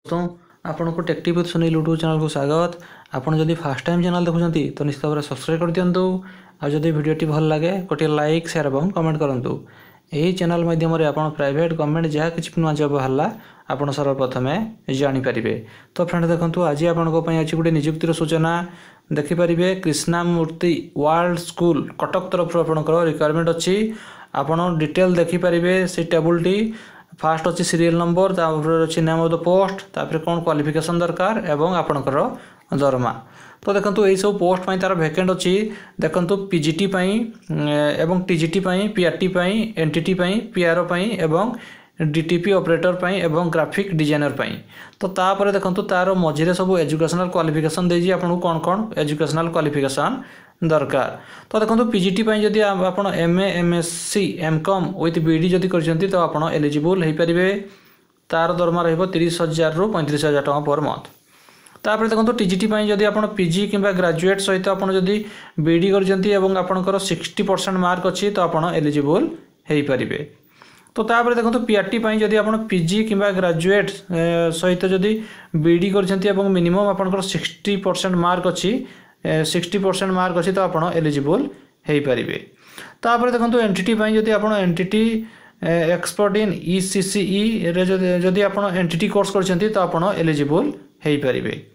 दोस्तों आपण को take tip with Sunil YouTube channel को स्वागत। आपन जदि फर्स्ट टाइम चैनल देखुंती तो निश्चित भाव सब्सक्राइब कर दिंतु। आ जदि वीडियोटी भल लगे गोटे लाइक शेयर और कमेंट करूँ। यही चैनल माध्यम आपन प्राइवेट गवर्नमेंट जहाँ किसी नुआ जॉब बाहर आपन सर्वप्रथमे जानीपारे। तो फ्रेंड देखो आज आपण अच्छी गोटे निजुक्तिर सूचना देखिपारे। कृष्णामूर्ति वर्ल्ड स्कूल कटक तरफ आपंकर रिक्वायरमेंट अच्छी। आपन डिटेल देखिपारे से टेबुल टी फास्ट अच्छी सीरियल नंबर अच्छी नेम ऑफ द पोस्ट तापर कौन क्वालिफिकेशन दरकार एवं आपणकर दरमा। तो देखो यही सब पोस्ट पाई तार वैकेंट अच्छी। देखो पीजीटी पाई एवं टीजीटी पाई पीआरटी पाई एनटीटी पाई पीआरओ पाई एवं डीटीपी ऑपरेटर पाई एवं ग्राफिक डिजाइनर पाई। तो तापर देखो तार मझे सब एजुकेशनल क्वालिफिकेशन देजी आपन कौन कौन एजुकेशनल क्वालिफिकेशन दरकार। तो देखो पीजीटी पाई जदि आप एमए एमएससी एमकॉम विथ बीडी जदि करछंती तो आप एलिजिबल हो पारे। तार दरमा रहिबो 30,000 रु 35,000 टका पर मंथ। तापर देखो टीजीटी पाई जदि आप पीजी किंबा ग्रेजुएट सहित आप जदि बीडी करछंती एवं आपनकर 60% मार्क अच्छी तो आप एलिजिबल हो पारे। तो तापर देखो पीआरटी पाई जदि आप पीजी किंबा ग्रेजुएट सहित जदि बीडी करछंती एवं मिनिमम आपनकर 60% मार्क अच्छी 60% मार्क अच्छी तो आप एलिजिबल हो पारे। तापर देखो एनटीटी पाई जदि आप एनटीटी एक्सपर्ट इन ईसीसीई रे जदि आप एनटीटी कोर्स करछंती तो आप एलिजिबल हो पारे।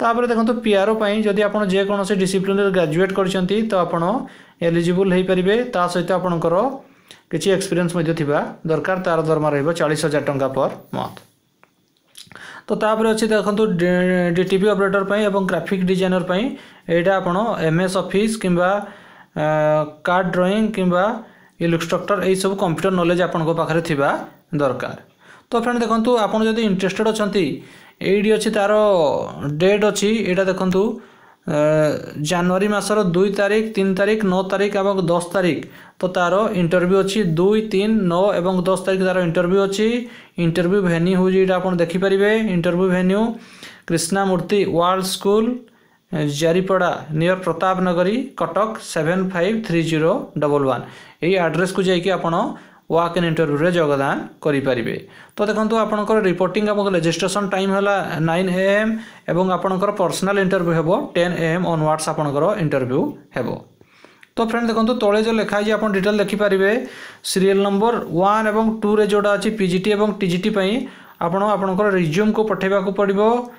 तापर देखो पीआरओ पाई जदि आप जेकोसी डिसिप्लिन ग्रेजुएट करछंती तो आप एलिजिबल हो पारे। ता सहित आपनकर किसी एक्सपीरियंस दरकार। तार दरमा रहिबो 40,000 टंका पर मंथ। तो तापर अच्छी देखो डीटीपी ऑपरेटर पाई एवं ग्राफिक डिजाइनर पाई एटा आपण एमएस ऑफिस किंबा कार्ड ड्राइंग किंबा इलस्ट्रक्टर यही सब कंप्यूटर नॉलेज आपण को पाखरे थिबा दरकार। तो फ्रेंड देखंतु आपण जदि इंटरेस्टेड अछंती एडी अछि तार डेट अछि एटा देखंतु जनवरी मासर 2 तारिख 3 तारिख 9 तारिख और 10 तारिख। तो तार इंटरव्यू अच्छी 2 3 9 और 10 तारिख तार इंटरव्यू अच्छी। इंटरव्यू भेन्यू हूँ ये आप देखिपारे। Interview venue Krishnamurti world school जारीपड़ा नियर प्रताप नगरी कटक 753011 यही एड्रेस को जाकि आपड़ वाक इन इंटरव्यू रे योगदान करें। तो देखो आपंकर रिपोर्टिंग रजिस्ट्रेशन टाइम है 9 AM एवं आपंकर पर्सनल इंटरव्यू हेबो 10 AM ऑनवर्ड्स आपंकर इंटरव्यू हेबो। तो फ्रेंड देखो तले जो लिखाई आप डिटेल देखिपारे। सीरियल नंबर 1 और 2 रे जोड़ा अच्छी पीजीटी और टीजीटी पाई आपंकर रिज्यूम को पठेबा को पड़िबो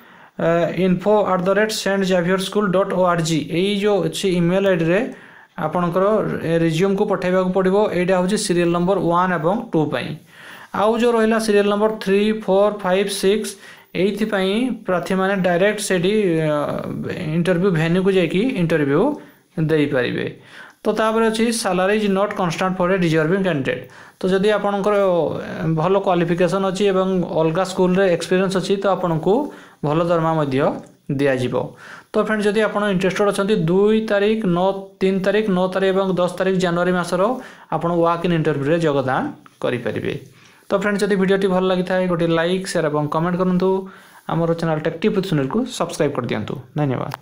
info@stxavierschool.org यही जो अच्छी ईमेल आईडी रे आपणकर रिज्यूम को पठेबा को पड़िबो। एटा होची सीरियल नंबर 1 और 2 पाई। आउ जो रहिला सीरियल नंबर 3 4 5 6 एथि पाई प्रार्थी माने डायरेक्ट सेडी इंटरव्यू वेन्यू को जाकी इंटरव्यू देई परिबे। तो तापर अच्छी salary is not constant for a deserving candidate. तो जदि आपनकर भल क्वालिफिकेशन अच्छी एवं अलग स्कूल रे एक्सपीरियंस अच्छी तो आपको भल दरमा मध्य दिज्व। तो फ्रेंड जदि आप इंटरेस्टेड अच्छा 2 तारिख 9 3 तारिख 9 तारिख और 10 तारिख जनवरी मासर आप वाक इन इंटरव्यू रे योगदान करें। तो फ्रेंड जदि वीडियोटी भल लगी था गोटे लाइक शेयर और कमेंट करूँ। आमर channel take tip with Sunil को सब्सक्राइब कर दिंतु। धन्यवाद।